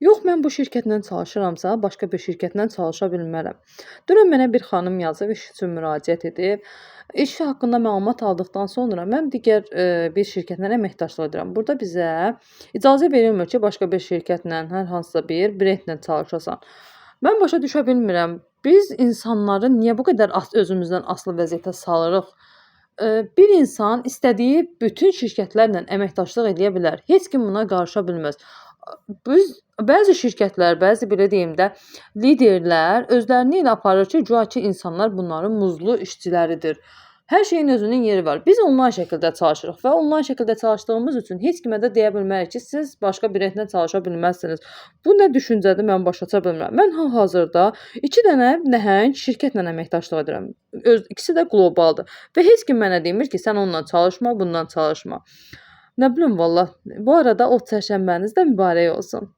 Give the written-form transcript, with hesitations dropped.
Yox, mən bu şirkətlə çalışıramsa, başqa bir şirkətlə çalışa bilmərəm. Dünən mənə bir xanım yazıb, iş üçün müraciət edib. İş haqqında məlumat aldıqdan sonra mən digər bir şirkətlə əməkdaşlıq edirəm. Burada bizə icazə verilmir ki, başqa bir şirkətlə, hər hansısa bir brendlə çalışasan. Mən başa düşə bilmirəm. Biz insanları niyə bu qədər özümüzdən asılı vəziyyətə salırıq? Bir insan istədiyi bütün şirkətlərlə əməkdaşlıq eləyə bilər. Heç kim buna qarışa bilməz. Biz bəzi şirkətlər, bəzi belə deyim də, liderlər özlərini elə aparır ki, guya ki, insanlar bunların muzlu işçiləridir. Hər şeyin özünün yeri var. Biz onlayn şəkildə çalışırıq və onlayn şəkildə çalışdığımız üçün heç kimə də deyə bilmərik ki, siz başqa biriylə çalışa bilməzsiniz. Bu nə düşüncədir, mən başa düşə bilmirəm. Mən hal-hazırda 2 dənə nəhəng şirkətlə əməkdaşlıq edirəm. İkisi də qlobaldır və heç kim mənə demir ki, sən onunla çalışma, bundan çalışma. Nə bilim vallah. Bu arada ot çərşənbəniz də mübarək olsun.